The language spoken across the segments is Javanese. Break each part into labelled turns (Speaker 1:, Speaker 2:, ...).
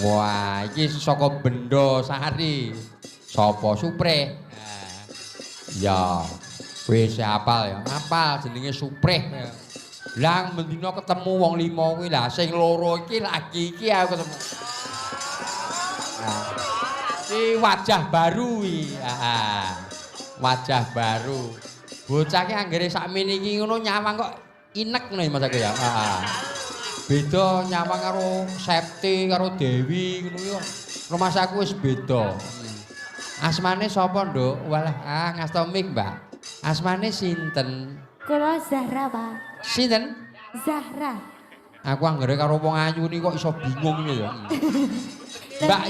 Speaker 1: Wah, iki saka Benda Sari. Sapa Supreh? Ya. Wis hafal ya. Hafal jenenge Supreh. Lah mendina ketemu wong 5 kuwi lah sing loro iki lagi iki aku ketemu. Iki wajah baru iki. Wajah baru. Bocah ki anggere sakmene iki ngono nyawang kok inek ngono ya Mas aku ya. Beda nyawang karo Septi karo Dewi ngono yo. Rumah saku wis beda. Asmane sapa, Nduk? Walah, ngastomik, Mbak. Asmane sinten?
Speaker 2: Kula Zahra, Pak.
Speaker 1: Sinten?
Speaker 2: Zahra.
Speaker 1: Aku anggere karo wong ayu ni kok iso bingung iki ya. Mbak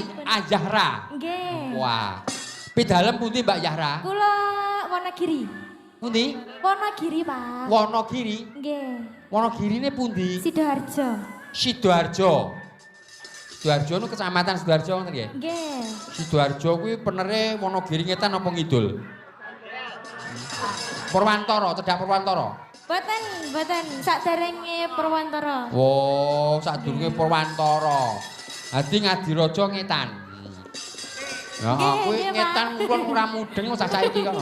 Speaker 1: Zahra.
Speaker 2: Nggih.
Speaker 1: Wah. Pidalem pundi Mbak Zahra?
Speaker 2: Kula Wonogiri.
Speaker 1: Pundi?
Speaker 2: Wonogiri, Pak.
Speaker 1: Wonogiri.
Speaker 2: Nggih.
Speaker 1: Wonogirine pundi?
Speaker 2: Sidoarjo.
Speaker 1: Sidoarjo. Sidoarjo nu kecamatan Sidoarjo ngoten nggih?
Speaker 2: Nggih.
Speaker 1: Sidoarjo kuwi penere Wonogiri ngetan apa ngidul? Purwantara, cedhak Purwantara.
Speaker 2: Boten saderenge Purwantara.
Speaker 1: Oh, sadurunge Purwantara. Dadi Ngadiraja ngetan. Ya, kuwi ngetan kulon ora mudeng sak saiki kok.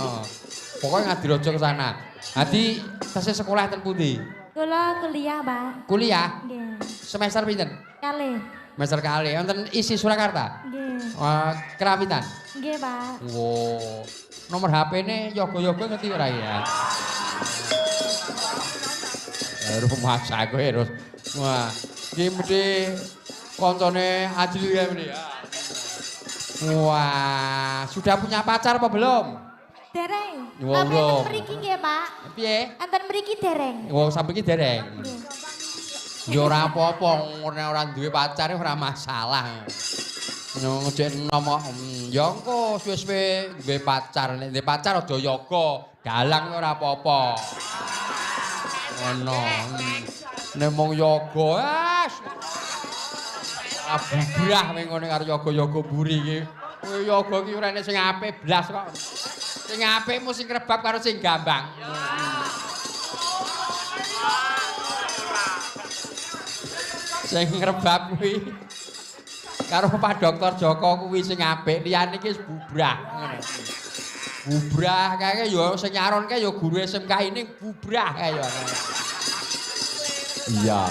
Speaker 1: Pokoke Ngadiraja ke sana. Dadi tesih sekolah ten pundi?
Speaker 2: Kula kuliah, Pak.
Speaker 1: Kuliah?
Speaker 2: Nggih.
Speaker 1: Semester pinten?
Speaker 2: Kalih.
Speaker 1: Semester kalih. Wonten isi Surakarta?
Speaker 2: Nggih.
Speaker 1: Kerawitan?
Speaker 2: Nggih, Pak.
Speaker 1: Wow. Nomor HP-ne yoga-yoga ngerti ora ya? Rumah saku terus. Wah, iki mesti koncone Ajli ya ini. Wah, sudah punya pacar apa belum?
Speaker 2: Dereng.
Speaker 1: Wah,
Speaker 2: Tapi
Speaker 1: belum.
Speaker 2: enten mriki nggih, Pak.
Speaker 1: Piye?
Speaker 2: Enten mriki dereng.
Speaker 1: Wong sampe iki dereng.
Speaker 2: Nggih.
Speaker 1: Ya ora apa-apa, ora duwe pacar ora masalah. Ngejek nomo ya engko suwe-suwe duwe pacar, nek duwe pacar aja yoga, dalang ora apa-apa. Ono. Nek mung yoga, bubrah ning ngene karo yoga-yoga mburi iki. Kowe yoga ki ora enek sing apik blas kok. Sing apik mung sing krebab karo sing gambang. Sing ngrebab kuwi karo Pak Dokter Joko kuwi sing apik, liyane iki wis bubrah ngono. Bubrah kae ya sing nyaronke ya guru SMK ini bubrah kae ya. Iya.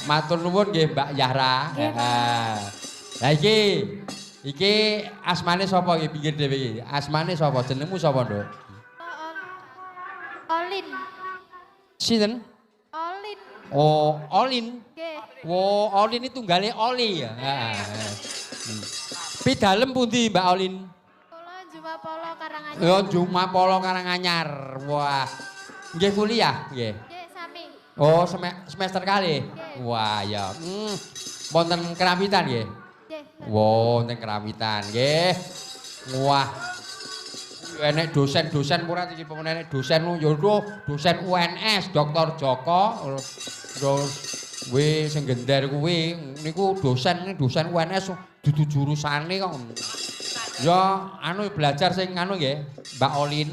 Speaker 1: Matur nuwun nggih Mbak Yahra. Lah iki asmane sapa iki pinggir dhewe iki? Asmane sapa? Jenengmu sapa, Nduk?
Speaker 2: Olin.
Speaker 1: Sinten?
Speaker 2: Olin.
Speaker 1: Oh, Olin.
Speaker 2: Nggih.
Speaker 1: Oh, Olin ini tunggale Oli ya. Pidalem pundi Mbak Olin?
Speaker 2: Kula Jumapolo Karanganyar.
Speaker 1: Ya Jumapolo Karanganyar. Wah. Nggih kuliah nggih.
Speaker 2: Nggih, sami.
Speaker 1: Oh, semester kali.
Speaker 2: Nggih.
Speaker 1: Wah, ya. Wonten kerawitan nggih.
Speaker 2: Nggih.
Speaker 1: Wow, wonten kerawitan nggih. Wah. Enek dosen-dosen ora iki pemenek dosen yo dosen UNS Dr. Joko terus kuwi sing gender kuwi niku dosen UNS dudu jurusane kok. Ya anu belajar sing anu nggih, Mbak Olin.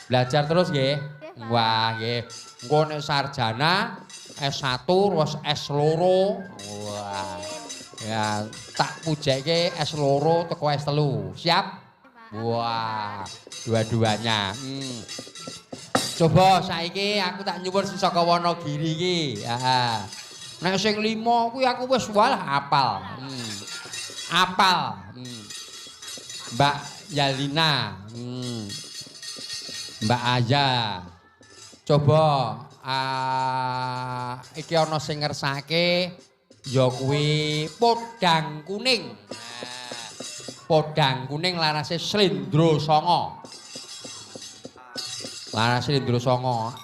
Speaker 1: Belajar terus nggih. Wah, nggih. Engko nek sarjana S1 terus S2. Wah. Ya tak pujeke S2 teko S3. Siap? Wah, dua-duanya. Coba saiki aku tak nyuwun sing saka Wonogiri iki. Nek sing 5 kuwi aku wis walah apal. Apal. Mbak Yalina. Mbak Aja. Coba iki ana sing ngersake ya kuwi podang kuning. Podang kuning larase Slendra Sanga. Laras Slendra Sanga.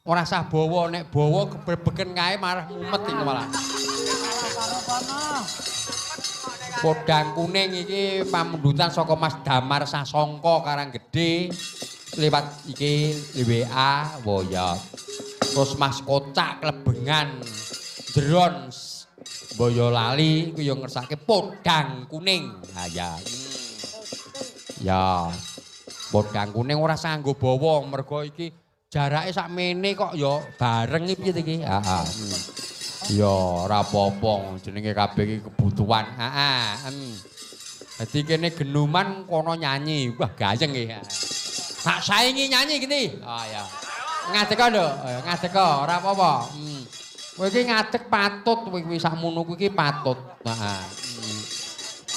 Speaker 1: Ora sah bawa, nek bawa keberbeken kae marah mumet iki malah. Podang kuning iki pamundutan saka Mas Damar Sasongko Karanggede lewat iki WA, wo ya. Terus Mas Kocak Klebengan Dron Boyolali ku yo ngersake podang kuning. Ha ya. Ya. Podang kuning ora sanggo bawa mergo iki jarake sakmene kok ya bareng iki piye iki. Heeh. Ya ora apa-apa jenenge kabeh iki kebutuhan. Heeh. Dadi kene genuman kono nyanyi. Wah gayeng iki. Tak saingi nyanyi gini. Oh ya. Ngadeg lho, ngadeg ora apa-apa. Kowe iki ngadeg patut kowe kuwi sakmono kuwi iki patut. Heeh.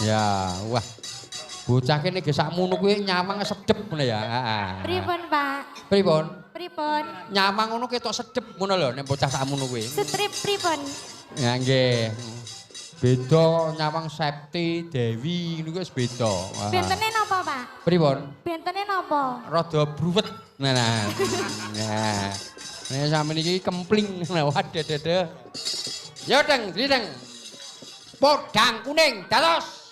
Speaker 1: Ya, wah. Bocah kene ge sakmono kuwi nyawang sedep ngene ya. Heeh.
Speaker 2: Pripun, Pak?
Speaker 1: Pripun?
Speaker 2: Pripun?
Speaker 1: Nyawang ngono ketok sedep ngono lho nek bocah sakmono kuwi.
Speaker 2: Strip pripun?
Speaker 1: Ya nggih. Beda nyawang Septi, Dewi niku wis beda.
Speaker 2: Bentene napa, Pak?
Speaker 1: Pripun?
Speaker 2: Bentene napa?
Speaker 1: Rada bruwet. Nah. Nah. Nek sampeyan iki kempling. Waduh dede. Ya deng, dideng. Podang kuning dados.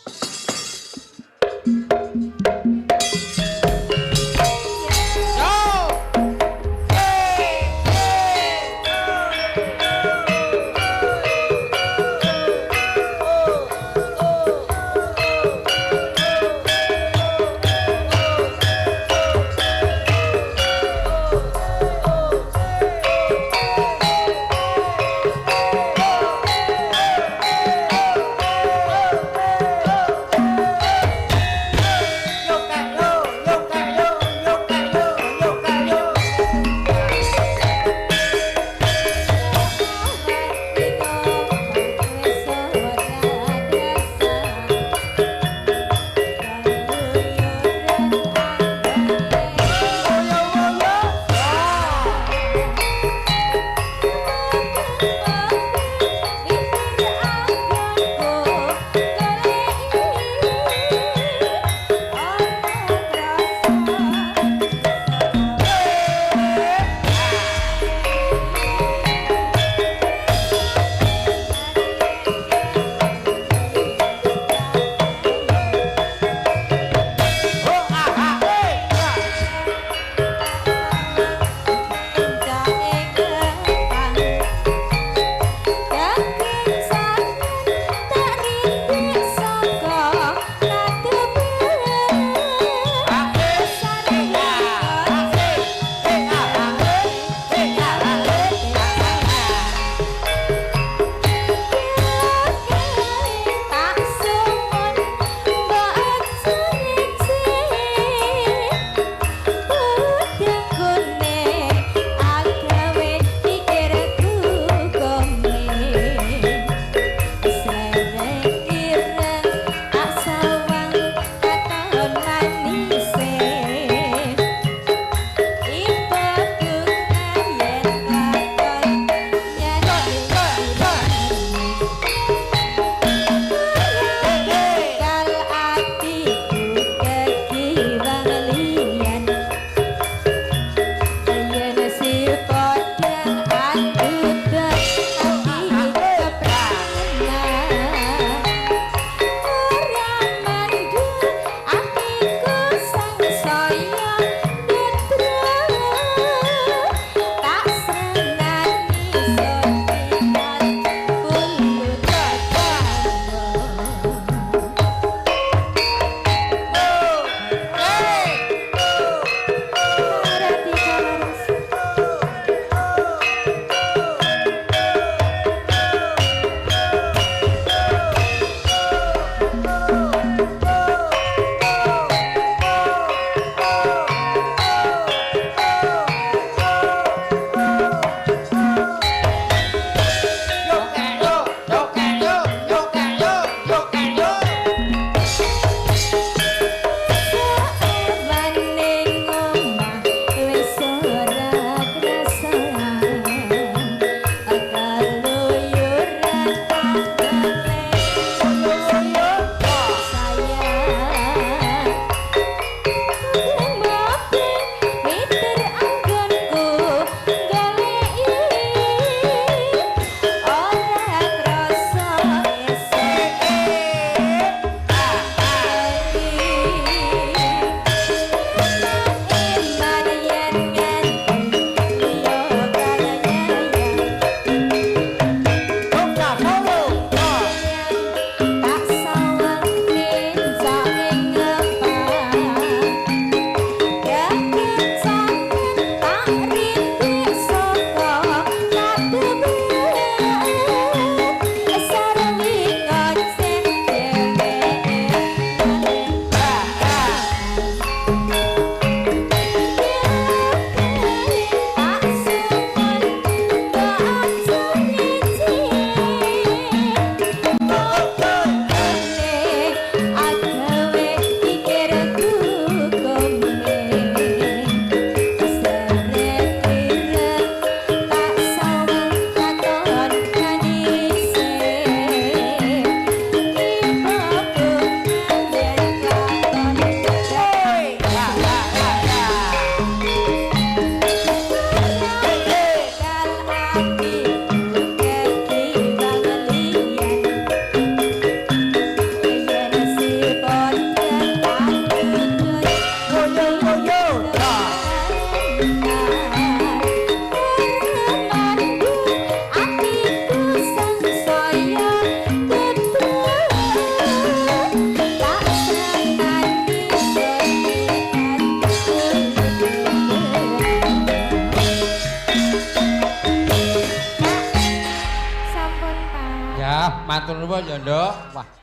Speaker 1: matur nuwun ya, Nduk. Wah,